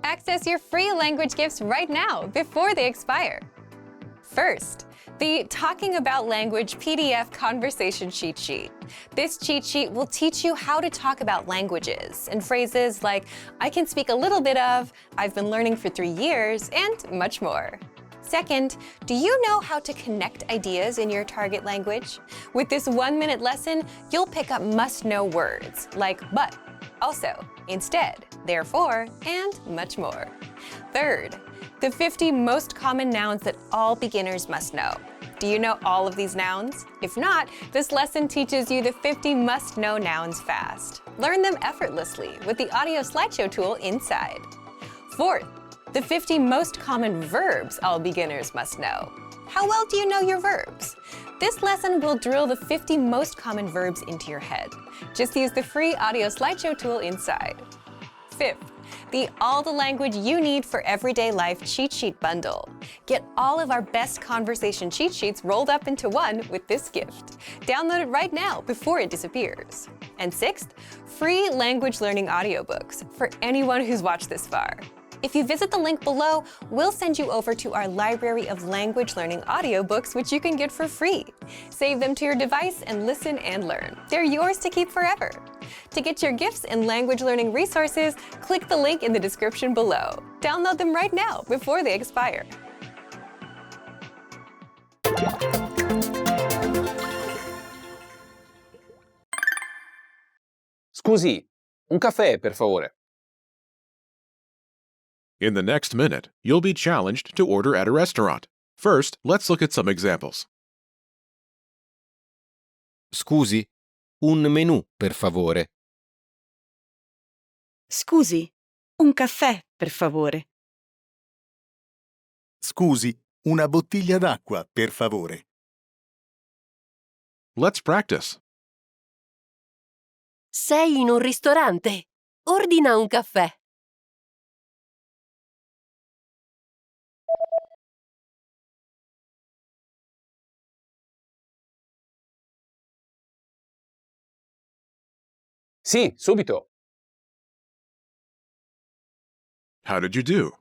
Access your free language gifts right now before they expire. First, the Talking About Language PDF Conversation Cheat Sheet. This cheat sheet will teach you how to talk about languages and phrases like, I can speak a little bit of, I've been learning for 3 years, and much more. Second, do you know how to connect ideas in your target language? With this 1-minute lesson, you'll pick up must-know words like but, also, instead, therefore, and much more. Third, the 50 most common nouns that all beginners must know. Do you know all of these nouns? If not, this lesson teaches you the 50 must-know nouns fast. Learn them effortlessly with the audio slideshow tool inside. Fourth, the 50 most common verbs all beginners must know. How well do you know your verbs? This lesson will drill the 50 most common verbs into your head. Just use the free audio slideshow tool inside. Fifth, the All the Language You Need for Everyday Life Cheat Sheet Bundle. Get all of our best conversation cheat sheets rolled up into one with this gift. Download it right now before it disappears. And sixth, free language learning audiobooks for anyone who's watched this far. If you visit the link below, we'll send you over to our library of language learning audiobooks, which you can get for free. Save them to your device and listen and learn. They're yours to keep forever. To get your gifts and language learning resources, click the link in the description below. Download them right now before they expire. Scusi, un caffè, per favore. In the next minute, you'll be challenged to order at a restaurant. First, let's look at some examples. Scusi, un menù, per favore. Scusi, un caffè, per favore. Scusi, una bottiglia d'acqua, per favore. Let's practice. Sei in un ristorante. Ordina un caffè. Sì, subito. How did you do?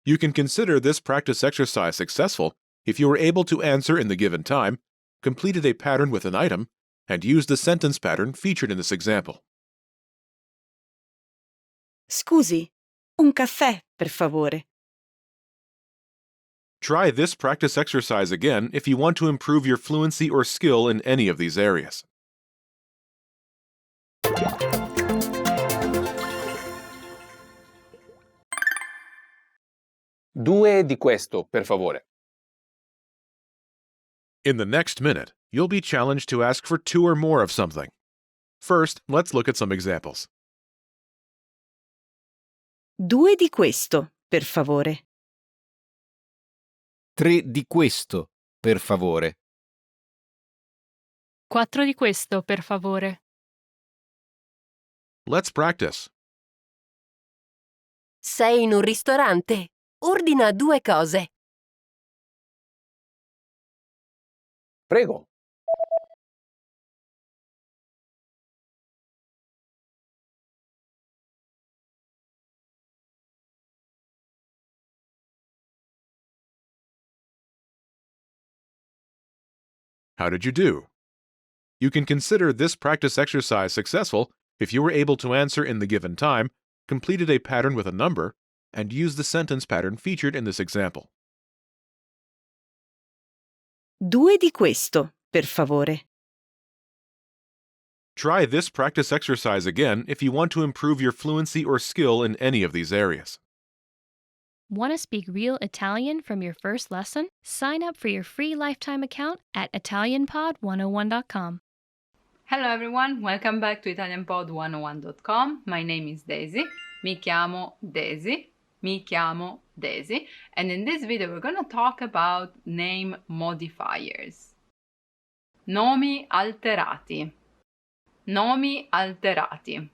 You can consider this practice exercise successful if you were able to answer in the given time, completed a pattern with an item, and used the sentence pattern featured in this example. Scusi, un caffè, per favore. Try this practice exercise again if you want to improve your fluency or skill in any of these areas. Due di questo, per favore. In the next minute, you'll be challenged to ask for 2 or more of something. First, let's look at some examples. Due di questo, per favore. 3 di questo, per favore. 4 di questo, per favore. Let's practice. Sei in un ristorante. Ordina 2 cose. Prego. How did you do? You can consider this practice exercise successful if you were able to answer in the given time, completed a pattern with a number, and used the sentence pattern featured in this example. Due di questo, per favore. Try this practice exercise again if you want to improve your fluency or skill in any of these areas. Want to speak real Italian from your first lesson? Sign up for your free lifetime account at ItalianPod101.com. Hello everyone, welcome back to ItalianPod101.com. My name is Daisy. Mi chiamo Daisy. And in this video we're going to talk about name modifiers. Nomi alterati. Nomi alterati.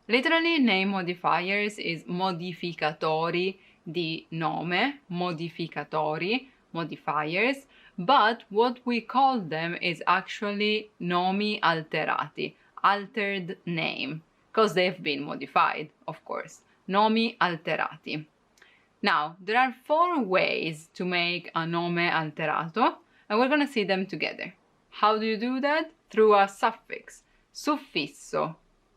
Literally, name modifiers is modificatori di nome, modificatori, modifiers, but what we call them is actually nomi alterati, altered name, because they've been modified, of course. nomi alterati. Now, there are 4 ways to make a nome alterato, and we're going to see them together. How do you do that? Through a suffix, suffisso,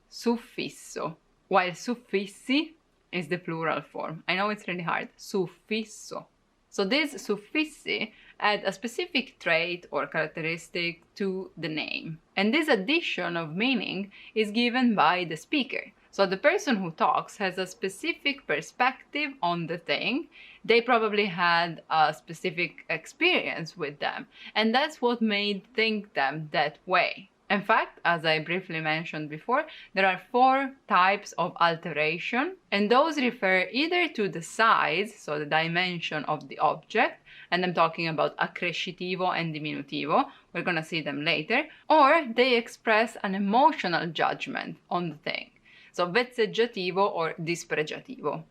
suffisso, while suffissi is the plural form. I know it's really hard, suffisso. So these suffissi add a specific trait or characteristic to the name. And this addition of meaning is given by the speaker. So the person who talks has a specific perspective on the thing. They probably had a specific experience with them, and that's what made think them that way. In fact, as I briefly mentioned before, there are 4 types of alteration, and those refer either to the size, so the dimension of the object, and I'm talking about accrescitivo and diminutivo, we're gonna see them later, or they express an emotional judgment on the thing. So vezzeggiativo or dispregiativo.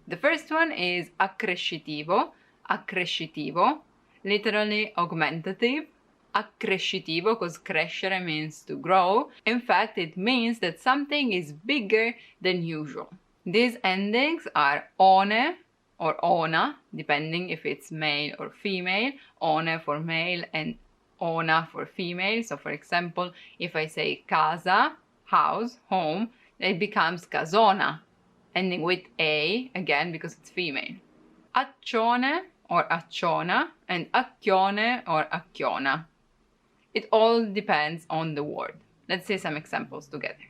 The first one is accrescitivo, accrescitivo, literally augmentative. Accrescitivo, because crescere means to grow. In fact, it means that something is bigger than usual. These endings are one or ona, depending if it's male or female. One for male and ona for female. So for example, if I say casa, house, home, it becomes casona, ending with a, again because it's female. Accione or acciona, and acchione or acchiona. It all depends on the word. Let's see some examples together.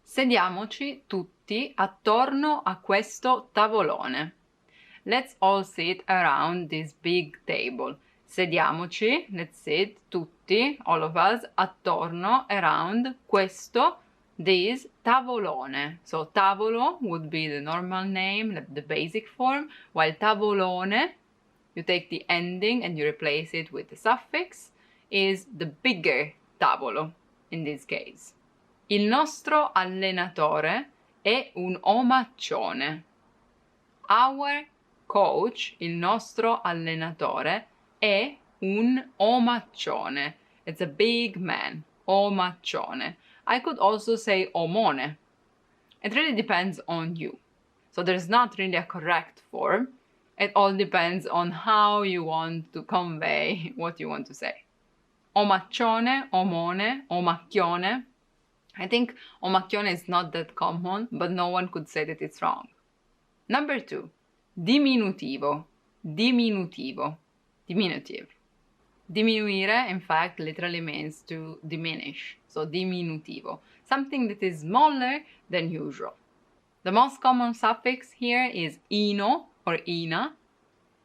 Sediamoci tutti attorno a questo tavolone. Let's all sit around this big table. Sediamoci, let's sit tutti, all of us, attorno, around, questo, this, tavolone. So tavolo would be the normal name, the basic form, while tavolone, you take the ending and you replace it with the suffix, is the bigger tavolo in this case. Il nostro allenatore è un omaccione. Our coach, il nostro allenatore, è un omaccione. It's a big man, omaccione. I could also say omone. It really depends on you. So there's not really a correct form. It all depends on how you want to convey what you want to say. Omaccione, omone, omacchione. I think omacchione is not that common, but no one could say that it's wrong. Number 2, diminutivo, diminutivo, diminutive. Diminuire, in fact, literally means to diminish, so diminutivo, something that is smaller than usual. The most common suffix here is ino or ina.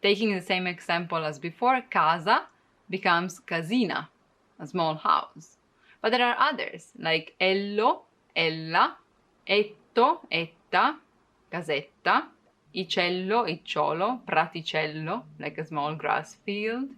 Taking the same example as before, casa becomes casina, a small house. But there are others, like ello, ella, etto, etta, casetta, icello, icciolo, praticello, like a small grass field.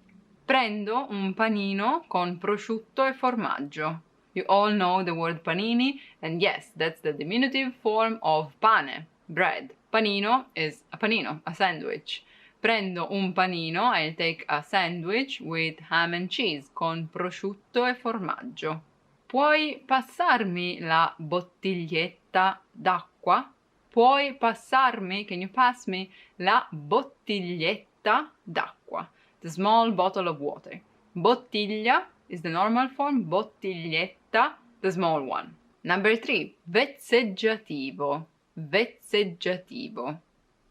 Prendo un panino con prosciutto e formaggio. You all know the word panini, and yes, that's the diminutive form of pane, bread. Panino is a panino, a sandwich. Prendo un panino, I'll take a sandwich with ham and cheese, con prosciutto e formaggio. Puoi passarmi la bottiglietta d'acqua? Puoi passarmi, can you pass me, la bottiglietta d'acqua? The small bottle of water. Bottiglia is the normal form, bottiglietta, the small one. Number 3, vezzeggiativo, vezzeggiativo.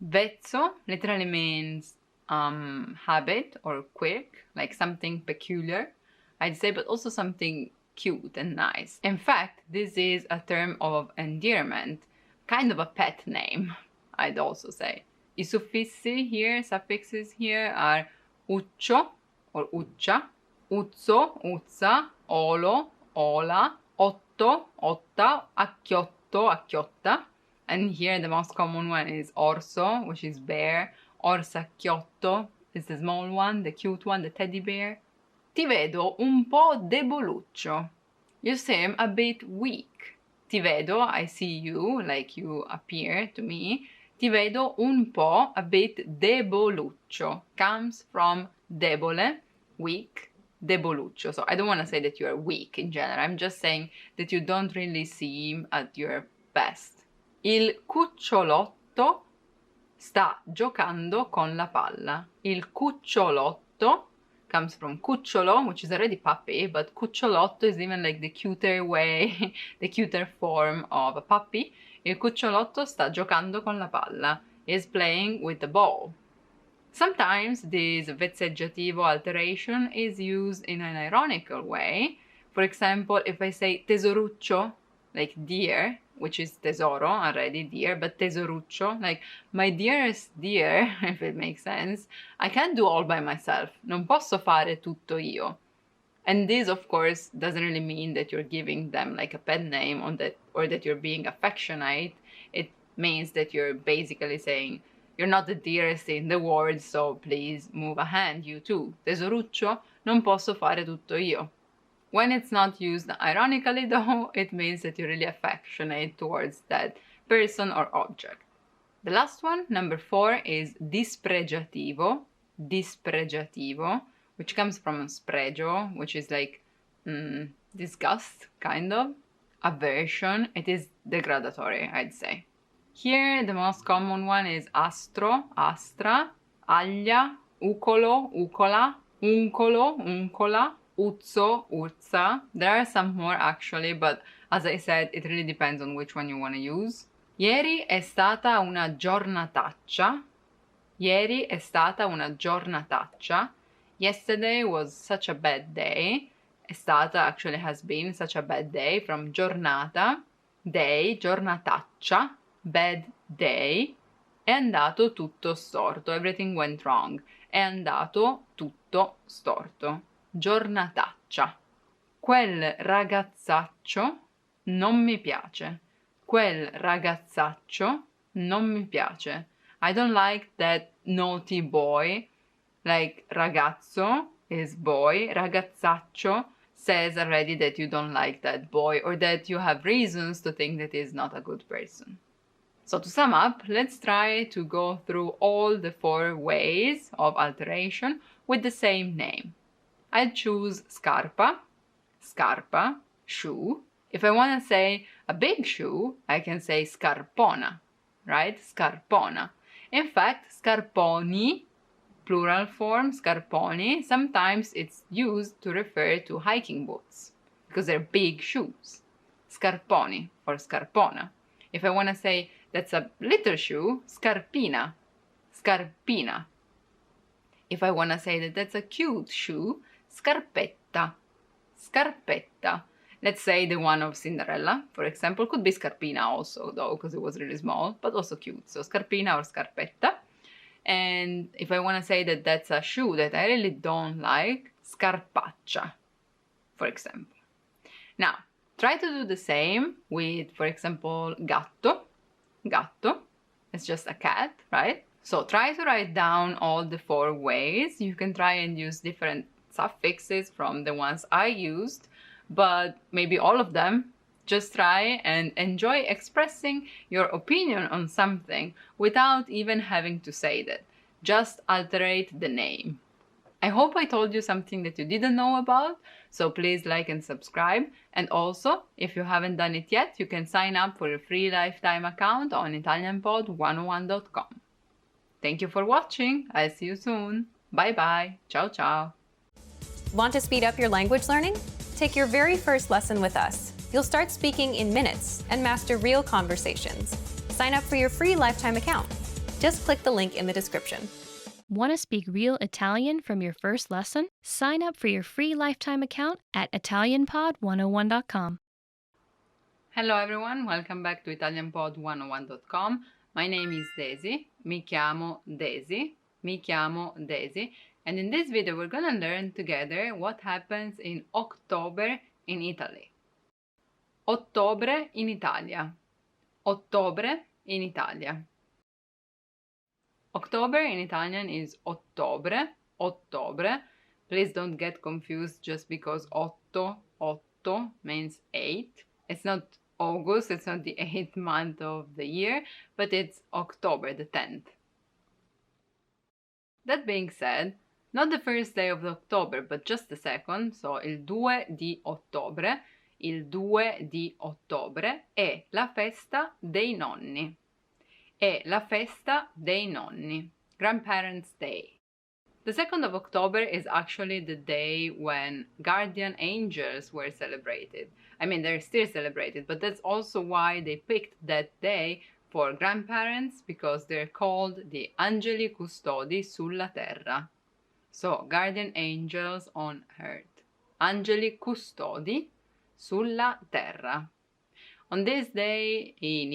Vezzo literally means habit or quirk, like something peculiar, I'd say, but also something cute and nice. In fact, this is a term of endearment, kind of a pet name, I'd also say. I suffissi here, suffixes here are uccio or uccia, uzzo, uzza, olo, ola, otto, otta, acchiotto, acchiotta. And here the most common one is orso, which is bear. Orsacchiotto is the small one, the cute one, the teddy bear. Ti vedo un po' deboluccio. You seem a bit weak. Ti vedo, I see you, like you appear to me. Ti vedo un po', a bit deboluccio. Comes from debole, weak, deboluccio. So I don't want to say that you are weak in general. I'm just saying that you don't really seem at your best. Il cucciolotto cucciolotto sta giocando con la palla. Il cucciolotto comes from cucciolo, which is already puppy, but cucciolotto is even like the cuter way, the cuter form of a puppy. Il cucciolotto sta giocando con la palla. Is playing with the ball. Sometimes this vezzeggiativo alteration is used in an ironical way. For example, if I say tesoruccio, like dear, which is tesoro already, dear, but tesoruccio, like my dearest dear, if it makes sense, I can't do all by myself. Non posso fare tutto io. And this, of course, doesn't really mean that you're giving them like a pet name or that you're being affectionate. It means that you're basically saying, you're not the dearest in the world, so please move a hand, you too. Tesoruccio, non posso fare tutto io. When it's not used ironically, though, it means that you're really affectionate towards that person or object. The last one, number 4, is dispregiativo. Dispregiativo, which comes from spregio, which is like disgust, kind of. Aversion. It is degradatory, I'd say. Here, the most common one is astro, astra, aglia, ucolo, ucola, uncolo, uncola, uzzo, urza. There are some more actually, but as I said, it really depends on which one you want to use. Ieri è stata una giornataccia. Ieri è stata una giornataccia. Yesterday was such a bad day. È stata actually has been such a bad day, from giornata, day, giornataccia, bad day. È andato tutto storto. Everything went wrong. È andato tutto storto. Giornataccia. Quel ragazzaccio non mi piace. Quel ragazzaccio non mi piace. I don't like that naughty boy. Like ragazzo is boy. Ragazzaccio says already that you don't like that boy or that you have reasons to think that he's not a good person. So to sum up, let's try to go through all the 4 ways of alteration with the same name. I'll choose scarpa, scarpa, shoe. If I want to say a big shoe, I can say scarpona, right? Scarpona. In fact, scarponi, plural form, scarponi, sometimes it's used to refer to hiking boots because they're big shoes. Scarponi or scarpona. If I want to say that's a little shoe, scarpina, scarpina. If I want to say that that's a cute shoe, scarpetta, scarpetta. Let's say the one of Cinderella, for example, could be scarpina also, though, because it was really small, but also cute. So scarpina or scarpetta. And if I want to say that that's a shoe that I really don't like, scarpaccia, for example. Now, try to do the same with, for example, gatto. Gatto. It's just a cat, right? So try to write down all the 4 ways. You can try and use different suffixes from the ones I used, but maybe all of them. Just try and enjoy expressing your opinion on something without even having to say that. Just alterate the name. I hope I told you something that you didn't know about, so please like and subscribe. And also, if you haven't done it yet, you can sign up for a free lifetime account on ItalianPod101.com. Thank you for watching. I'll see you soon. Bye bye. Ciao ciao. Want to speed up your language learning? Take your very first lesson with us. You'll start speaking in minutes and master real conversations. Sign up for your free lifetime account. Just click the link in the description. Want to speak real Italian from your first lesson? Sign up for your free lifetime account at ItalianPod101.com. Hello everyone, welcome back to ItalianPod101.com. My name is Daisy. Mi chiamo Daisy. Mi chiamo Daisy. And in this video we're gonna learn together what happens in October in Italy. Ottobre in Italia. Ottobre in Italia. October in Italian is ottobre, ottobre. Please don't get confused just because otto means 8. It's not August, it's not the 8th month of the year, but it's October, the 10th. That being said, not the first day of October, but just the second, so il 2 di ottobre. Il 2 di ottobre è la festa dei nonni. è la festa dei nonni, Grandparents' Day. The 2nd of October is actually the day when guardian angels were celebrated. I mean, they're still celebrated, but that's also why they picked that day for grandparents, because they're called the Angeli Custodi sulla Terra. So, guardian angels on earth. Angeli Custodi sulla Terra. On this day, I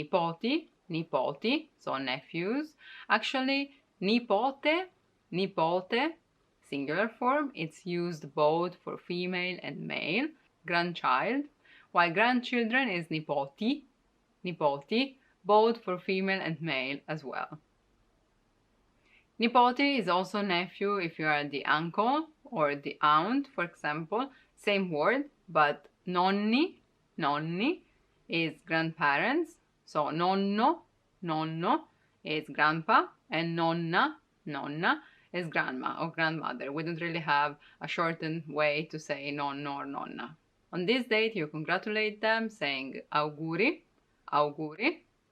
nipoti, so nephews, actually nipote, singular form, it's used both for female and male, grandchild, while grandchildren is nipoti, both for female and male as well. Nipoti is also nephew if you are the uncle or the aunt, for example, same word, but nonni is grandparents, so nonno is grandpa, and nonna is grandma or grandmother. We don't really have a shortened way to say nonno or nonna. On this date, you congratulate them saying auguri,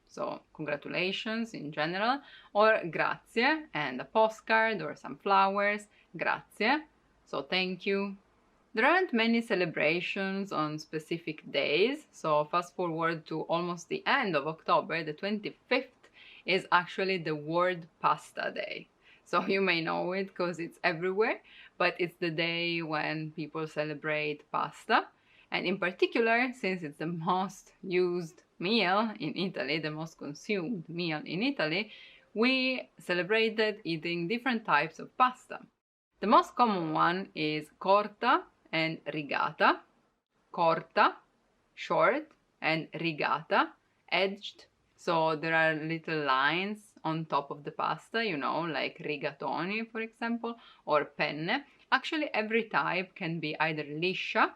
so congratulations in general, or grazie, and a postcard or some flowers, grazie, so thank you. There aren't many celebrations on specific days, so fast forward to almost the end of October, the 25th is actually the World Pasta Day. So you may know it because it's everywhere, but it's the day when people celebrate pasta. And in particular, since it's the most used meal in Italy, the most consumed meal in Italy, we celebrated eating different types of pasta. The most common one is corta and rigata. Corta, short, and rigata, edged. So there are little lines on top of the pasta, you know, like rigatoni, for example, or penne. Actually, every type can be either liscia,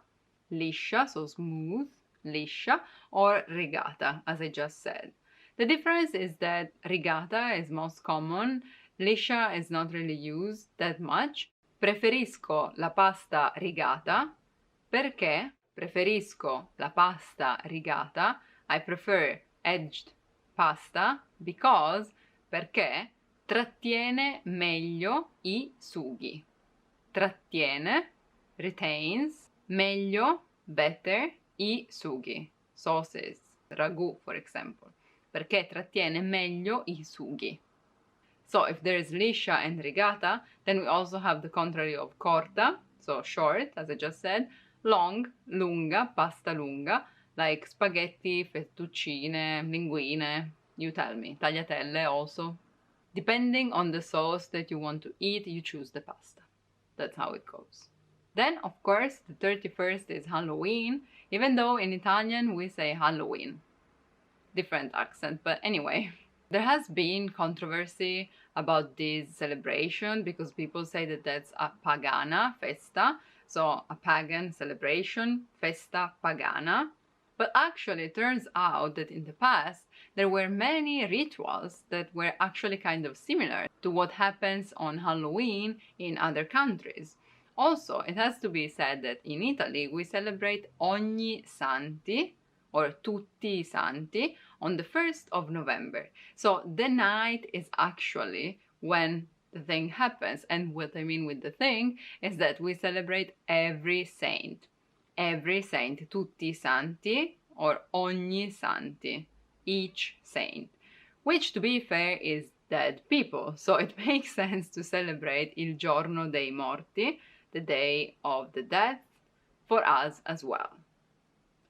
so smooth, liscia, or rigata, as I just said. The difference is that rigata is most common, liscia is not really used that much. Preferisco la pasta rigata perché preferisco la pasta rigata. I prefer edged pasta because perché trattiene meglio I sughi. Trattiene, retains, meglio, better, I sughi. Sauces, ragù, for example. Perché trattiene meglio I sughi. So if there is liscia and rigata, then we also have the contrary of corta, so short, as I just said, long, lunga, pasta lunga, like spaghetti, fettuccine, linguine, you tell me, tagliatelle also. Depending on the sauce that you want to eat, you choose the pasta. That's how it goes. Then, of course, the 31st is Halloween, even though in Italian we say Halloween. Different accent, but anyway. There has been controversy about this celebration because people say that that's a pagana festa, so a pagan celebration, festa pagana. But actually, it turns out that in the past, there were many rituals that were actually kind of similar to what happens on Halloween in other countries. Also, it has to be said that in Italy, we celebrate Ogni Santi, or Tutti i Santi, on the 1st of November. So the night is actually when the thing happens. And what I mean with the thing is that we celebrate every saint, tutti i santi, or ogni santi, each saint, which to be fair is dead people. So it makes sense to celebrate il giorno dei morti, the day of the dead, for us as well.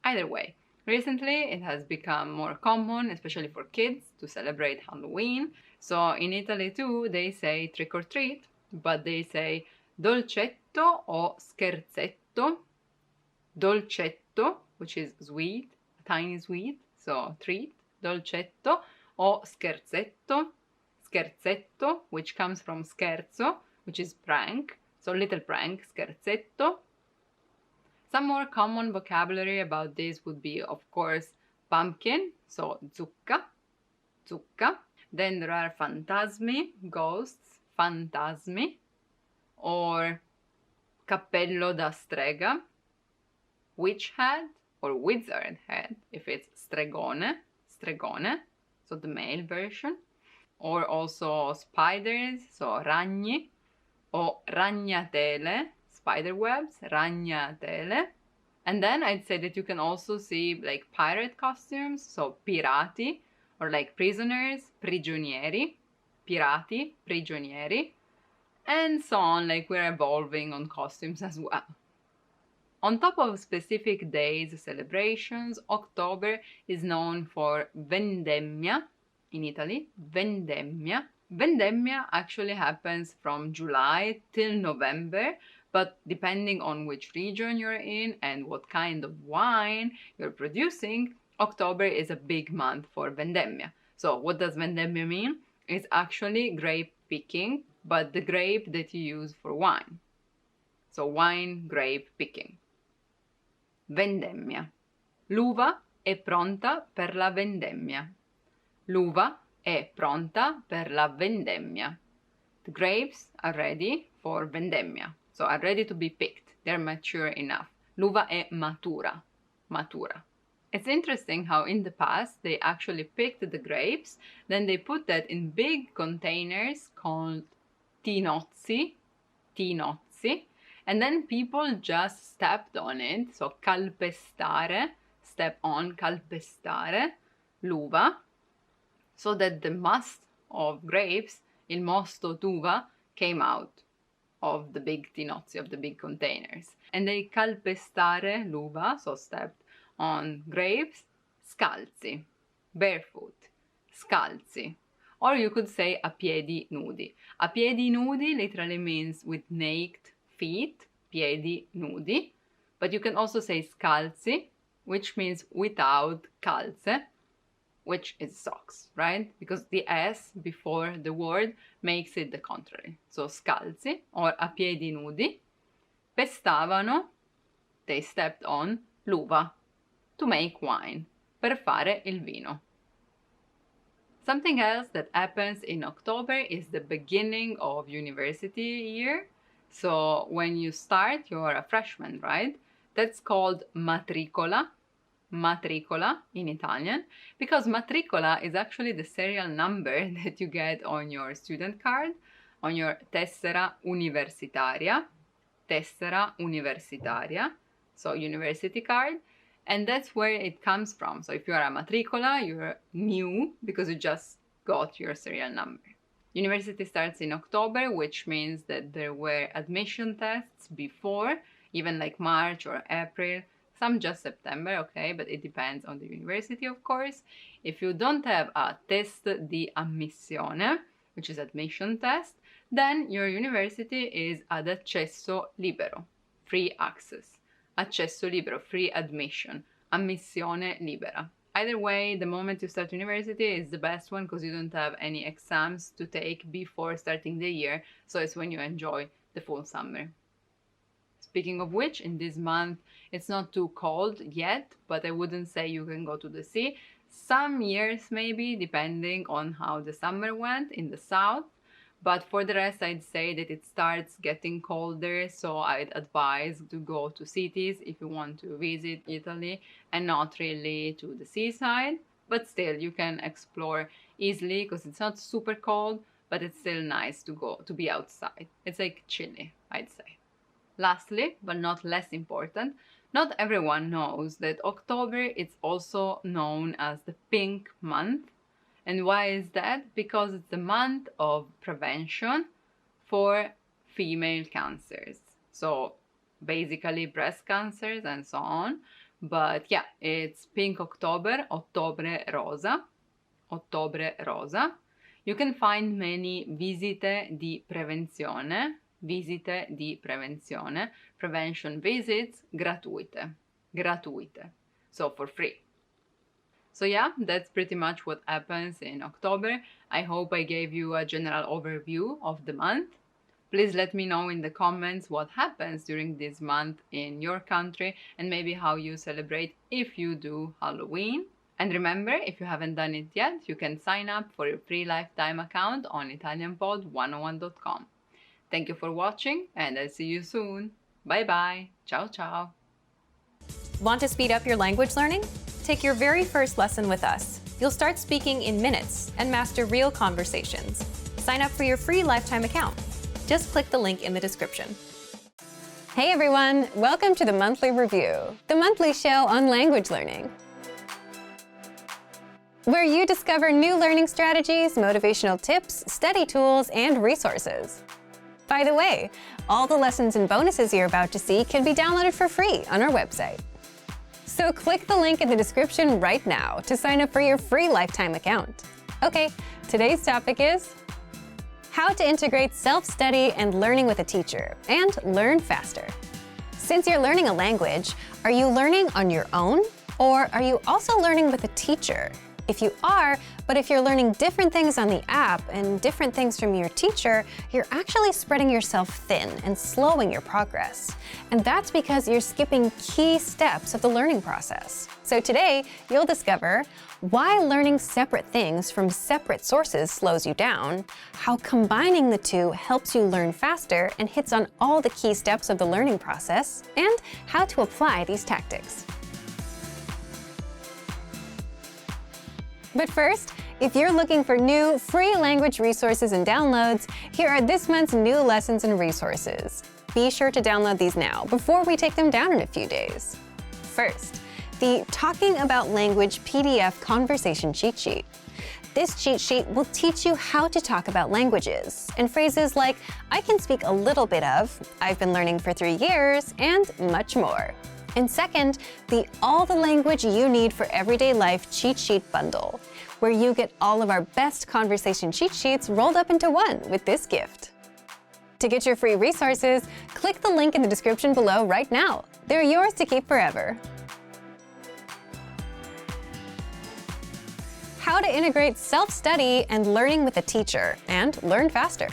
Either way, recently it has become more common, especially for kids, to celebrate Halloween. So in Italy too, they say trick or treat, but they say dolcetto or scherzetto. Dolcetto, which is sweet, a tiny sweet, so treat, dolcetto, or scherzetto, which comes from scherzo, which is prank, so little prank, scherzetto. Some more common vocabulary about this would be, of course, pumpkin, so zucca. Then there are fantasmi, ghosts, fantasmi, or cappello da strega, witch hat or wizard hat if it's stregone, so the male version. or also spiders, so ragni, or ragnatele, spider webs, ragnatele. And then I'd say that you can also see like pirate costumes, so pirati, or like prisoners, prigionieri, pirati, prigionieri, and so on, like we're evolving on costumes as well. On top of specific days, celebrations, October is known for vendemmia in Italy. Vendemmia. Vendemmia actually happens from July till November, but depending on which region you're in and what kind of wine you're producing, October is a big month for vendemmia. So what does vendemmia mean? It's actually grape picking, but the grape that you use for wine. So wine grape picking. Vendemmia. L'uva è pronta per la vendemmia. L'uva è pronta per la vendemmia. The grapes are ready for vendemmia. So are ready to be picked. They're mature enough. L'uva è matura. Matura. It's interesting how in the past they actually picked the grapes, then they put that in big containers called tinozzi, and then people just stepped on it, so calpestare, step on, calpestare, l'uva, so that the must of grapes, il mosto d'uva, came out of the big tinozzi, of the big containers. And they calpestare l'uva, so stepped on grapes, scalzi, barefoot, scalzi. Or you could say a piedi nudi. A piedi nudi literally means with naked feet, piedi nudi, but you can also say scalzi, which means without calze, which is socks, right? Because the S before the word makes it the contrary. So scalzi or a piedi nudi, pestavano, they stepped on l'uva, to make wine, per fare il vino. Something else that happens in October is the beginning of university year. So when you start, you're a freshman, right? That's called matricola, matricola in Italian, because matricola is actually the serial number that you get on your student card, on your tessera universitaria, so university card, and that's where it comes from. So if you are a matricola, you're new because you just got your serial number. University starts in October, which means that there were admission tests before, even like March or April, some just September, okay, but it depends on the university, of course. If you don't have a test di ammissione, which is admission test, then your university is ad accesso libero, free access. Accesso libero, free admission. Ammissione libera. Either way, the moment you start university is the best one because you don't have any exams to take before starting the year, so it's when you enjoy the full summer. Speaking of which, in this month, it's not too cold yet, but I wouldn't say you can go to the sea. Some years maybe, depending on how the summer went in the south, but for the rest, I'd say that it starts getting colder, so I'd advise to go to cities if you want to visit Italy and not really to the seaside. But still, you can explore easily because it's not super cold, but it's still nice to be outside. It's like chilly, I'd say. Lastly, but not less important, not everyone knows that October is also known as the pink month. And why is that? Because it's a month of prevention for female cancers. So basically breast cancers and so on. But yeah, it's Pink October, Ottobre Rosa, Ottobre Rosa. You can find many visite di prevenzione, prevention visits gratuite, so for free. So yeah, that's pretty much what happens in October. I hope I gave you a general overview of the month. Please let me know in the comments what happens during this month in your country and maybe how you celebrate if you do Halloween. And remember, if you haven't done it yet, you can sign up for your free lifetime account on ItalianPod101.com. Thank you for watching and I'll see you soon. Bye bye. Ciao ciao. Want to speed up your language learning? Take your very first lesson with us. you'll start speaking in minutes and master real conversations. Sign up for your free lifetime account. Just click the link in the description. Hey everyone, welcome to the Monthly Review, the monthly show on language learning, where you discover new learning strategies, motivational tips, study tools, and resources. By the way, all the lessons and bonuses you're about to see can be downloaded for free on our website. So click the link in the description right now to sign up for your free lifetime account. Okay, today's topic is how to integrate self-study and learning with a teacher and learn faster. Since you're learning a language, are you learning on your own or are you also learning with a teacher? If you are, but if you're learning different things on the app and different things from your teacher, you're actually spreading yourself thin and slowing your progress. And that's because you're skipping key steps of the learning process. So today, you'll discover why learning separate things from separate sources slows you down, how combining the two helps you learn faster and hits on all the key steps of the learning process, and how to apply these tactics. But first, if you're looking for new free language resources and downloads, here are this month's new lessons and resources. Be sure to download these now before we take them down in a few days. First, the Talking About Language PDF Conversation Cheat Sheet. This cheat sheet will teach you how to talk about languages and phrases like, I can speak a little bit of, I've been learning for 3 years, and much more. And second, the All the Language You Need for Everyday Life Cheat Sheet Bundle, where you get all of our best conversation cheat sheets rolled up into one with this gift. To get your free resources, click the link in the description below right now. They're yours to keep forever. How to integrate self-study and learning with a teacher and learn faster.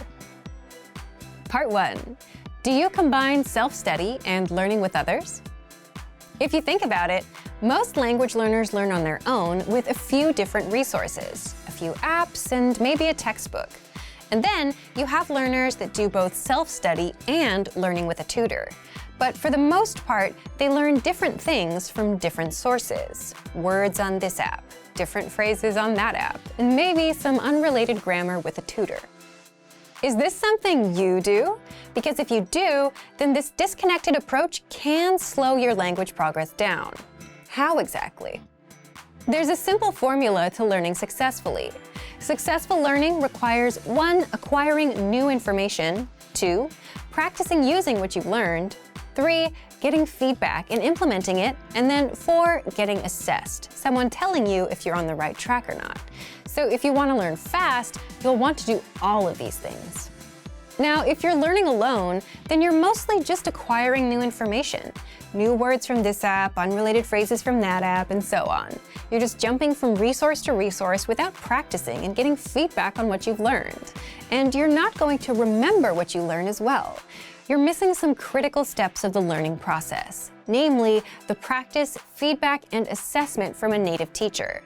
Part 1. Do you combine self-study and learning with others? If you think about it, most language learners learn on their own with a few different resources, a few apps, and maybe a textbook. And then you have learners that do both self-study and learning with a tutor. But for the most part, they learn different things from different sources. Words on this app, different phrases on that app, and maybe some unrelated grammar with a tutor. Is this something you do? Because if you do, then this disconnected approach can slow your language progress down. How exactly? There's a simple formula to learning successfully. Successful learning requires 1. Acquiring new information, 2. Practicing using what you've learned, 3. Getting feedback and implementing it, and then 4. Getting assessed, someone telling you if you're on the right track or not. So if you want to learn fast, you'll want to do all of these things. Now, if you're learning alone, then you're mostly just acquiring new information. New words from this app, unrelated phrases from that app, and so on. You're just jumping from resource to resource without practicing and getting feedback on what you've learned. And you're not going to remember what you learn as well. You're missing some critical steps of the learning process, namely the practice, feedback, and assessment from a native teacher.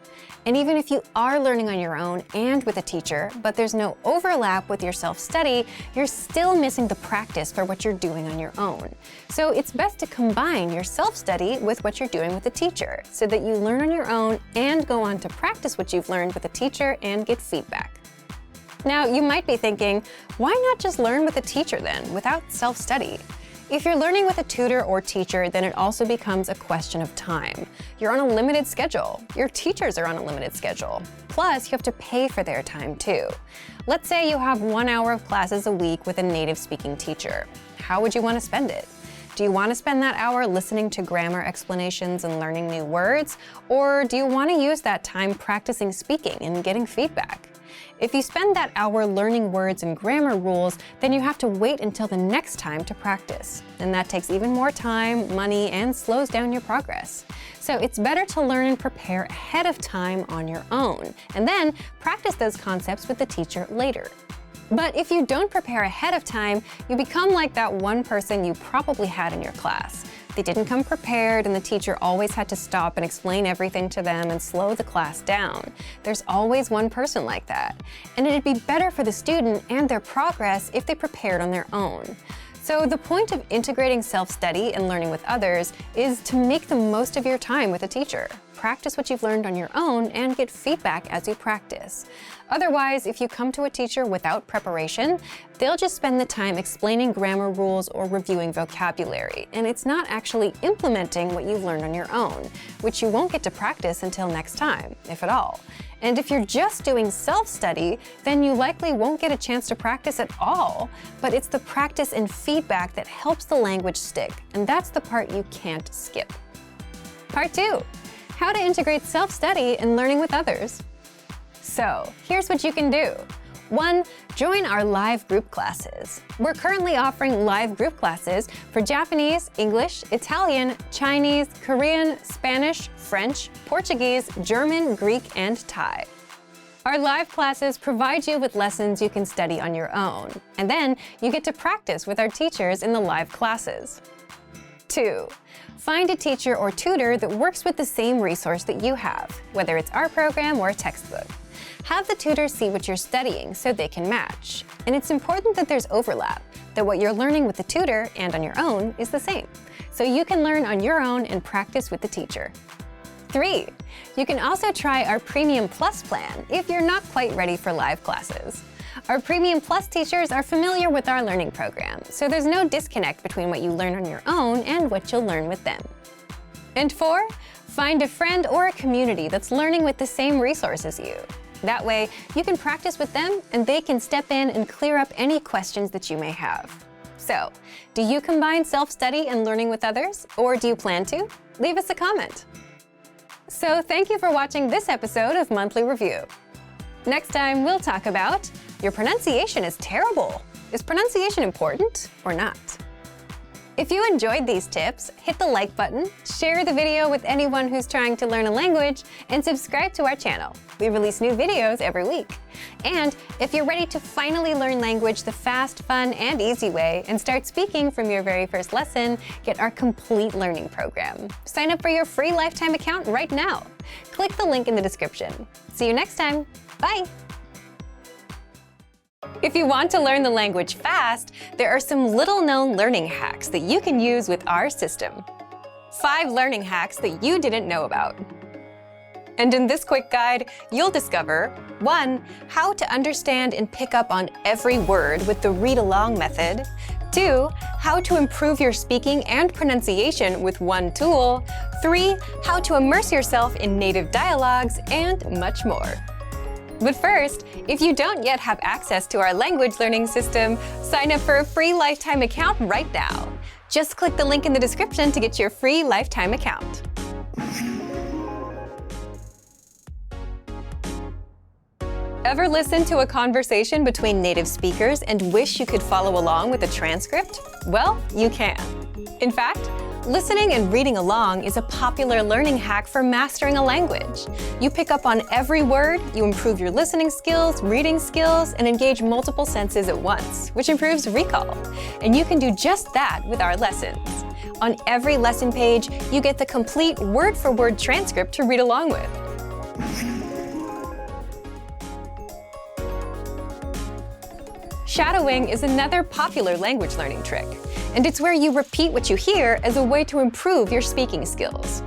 And even if you are learning on your own and with a teacher, but there's no overlap with your self-study, you're still missing the practice for what you're doing on your own. So it's best to combine your self-study with what you're doing with a teacher, so that you learn on your own and go on to practice what you've learned with a teacher and get feedback. Now, you might be thinking, why not just learn with a teacher then, without self-study? If you're learning with a tutor or teacher, then it also becomes a question of time. You're on a limited schedule. Your teachers are on a limited schedule. Plus, you have to pay for their time too. Let's say you have 1 hour of classes a week with a native-speaking teacher. How would you want to spend it? Do you want to spend that hour listening to grammar explanations and learning new words? Or do you want to use that time practicing speaking and getting feedback? If you spend that hour learning words and grammar rules, then you have to wait until the next time to practice. And that takes even more time, money, and slows down your progress. So it's better to learn and prepare ahead of time on your own, and then practice those concepts with the teacher later. But if you don't prepare ahead of time, you become like that one person you probably had in your class. They didn't come prepared, and the teacher always had to stop and explain everything to them and slow the class down. There's always one person like that. And it'd be better for the student and their progress if they prepared on their own. So the point of integrating self-study and learning with others is to make the most of your time with a teacher. Practice what you've learned on your own and get feedback as you practice. Otherwise, if you come to a teacher without preparation, they'll just spend the time explaining grammar rules or reviewing vocabulary, and it's not actually implementing what you've learned on your own, which you won't get to practice until next time, if at all. And if you're just doing self-study, then you likely won't get a chance to practice at all. But it's the practice and feedback that helps the language stick, and that's the part you can't skip. Part 2. How to integrate self-study and learning with others. So, here's what you can do. 1. Join our live group classes. We're currently offering live group classes for Japanese, English, Italian, Chinese, Korean, Spanish, French, Portuguese, German, Greek, and Thai. Our live classes provide you with lessons you can study on your own, and then you get to practice with our teachers in the live classes. 2. Find a teacher or tutor that works with the same resource that you have, whether it's our program or a textbook. Have the tutor see what you're studying so they can match. And it's important that there's overlap, that what you're learning with the tutor and on your own is the same, so you can learn on your own and practice with the teacher. 3. You can also try our Premium Plus plan if you're not quite ready for live classes. Our Premium Plus teachers are familiar with our learning program, so there's no disconnect between what you learn on your own and what you'll learn with them. And 4. Find a friend or a community that's learning with the same resource as you. That way, you can practice with them and they can step in and clear up any questions that you may have. So, do you combine self-study and learning with others, or do you plan to? Leave us a comment. So, thank you for watching this episode of Monthly Review. Next time, we'll talk about your pronunciation is terrible. Is pronunciation important or not? If you enjoyed these tips, hit the like button, share the video with anyone who's trying to learn a language, and subscribe to our channel. We release new videos every week. And if you're ready to finally learn language the fast, fun, and easy way and start speaking from your very first lesson, get our complete learning program. Sign up for your free lifetime account right now. Click the link in the description. See you next time. Bye! If you want to learn the language fast, there are some little-known learning hacks that you can use with our system. 5 learning hacks that you didn't know about. And in this quick guide, you'll discover 1. How to understand and pick up on every word with the read-along method. 2. How to improve your speaking and pronunciation with one tool. 3. How to immerse yourself in native dialogues, and much more. But first, if you don't yet have access to our language learning system, sign up for a free lifetime account right now. Just click the link in the description to get your free lifetime account. Ever listen to a conversation between native speakers and wish you could follow along with a transcript? Well, you can. In fact, listening and reading along is a popular learning hack for mastering a language. You pick up on every word, you improve your listening skills, reading skills, and engage multiple senses at once, which improves recall. And you can do just that with our lessons. On every lesson page, you get the complete word-for-word transcript to read along with. Shadowing is another popular language learning trick, and it's where you repeat what you hear as a way to improve your speaking skills.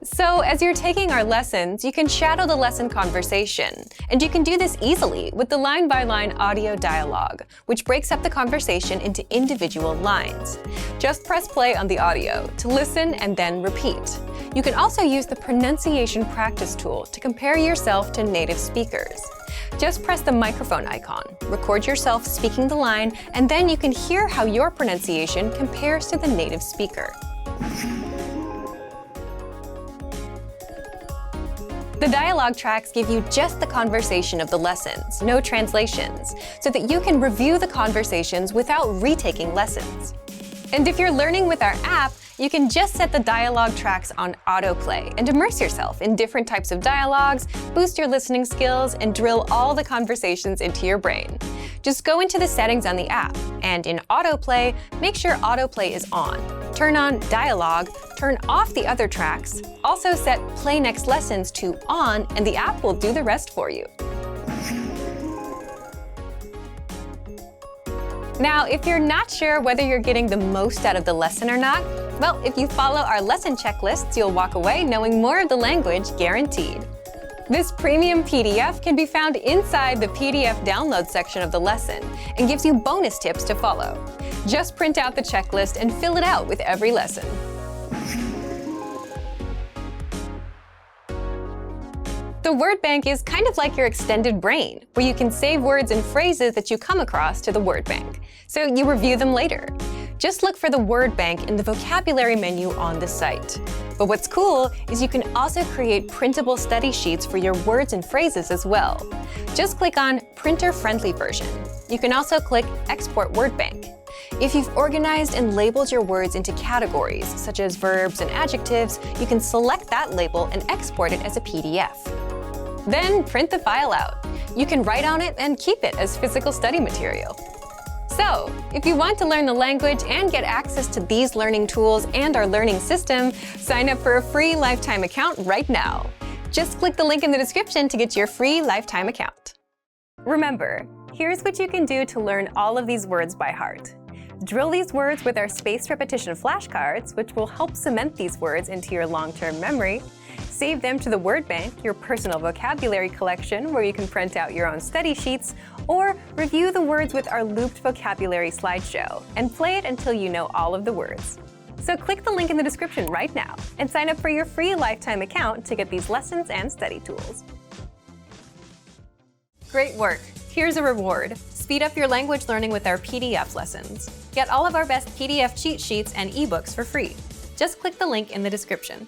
So, as you're taking our lessons, you can shadow the lesson conversation, and you can do this easily with the line-by-line audio dialogue, which breaks up the conversation into individual lines. Just press play on the audio to listen and then repeat. You can also use the pronunciation practice tool to compare yourself to native speakers. Just press the microphone icon, record yourself speaking the line, and then you can hear how your pronunciation compares to the native speaker. The dialogue tracks give you just the conversation of the lessons, no translations, so that you can review the conversations without retaking lessons. And if you're learning with our app, you can just set the dialogue tracks on autoplay and immerse yourself in different types of dialogues, boost your listening skills, and drill all the conversations into your brain. Just go into the settings on the app, and in autoplay, make sure autoplay is on. Turn on dialogue, turn off the other tracks, also set play next lessons to on, and the app will do the rest for you. Now, if you're not sure whether you're getting the most out of the lesson or not, well, if you follow our lesson checklists, you'll walk away knowing more of the language guaranteed. This premium PDF can be found inside the PDF download section of the lesson and gives you bonus tips to follow. Just print out the checklist and fill it out with every lesson. The word bank is kind of like your extended brain, where you can save words and phrases that you come across to the word bank, so you review them later. Just look for the word bank in the vocabulary menu on the site. But what's cool is you can also create printable study sheets for your words and phrases as well. Just click on Printer-Friendly Version. You can also click Export Word Bank. If you've organized and labeled your words into categories, such as verbs and adjectives, you can select that label and export it as a PDF. Then print the file out. You can write on it and keep it as physical study material. So, if you want to learn the language and get access to these learning tools and our learning system, sign up for a free lifetime account right now. Just click the link in the description to get your free lifetime account. Remember, here's what you can do to learn all of these words by heart. Drill these words with our spaced repetition flashcards, which will help cement these words into your long-term memory. Save them to the word bank, your personal vocabulary collection, where you can print out your own study sheets, or review the words with our looped vocabulary slideshow and play it until you know all of the words. So click the link in the description right now and sign up for your free lifetime account to get these lessons and study tools. Great work! Here's a reward. Speed up your language learning with our PDF lessons. Get all of our best PDF cheat sheets and ebooks for free. Just click the link in the description.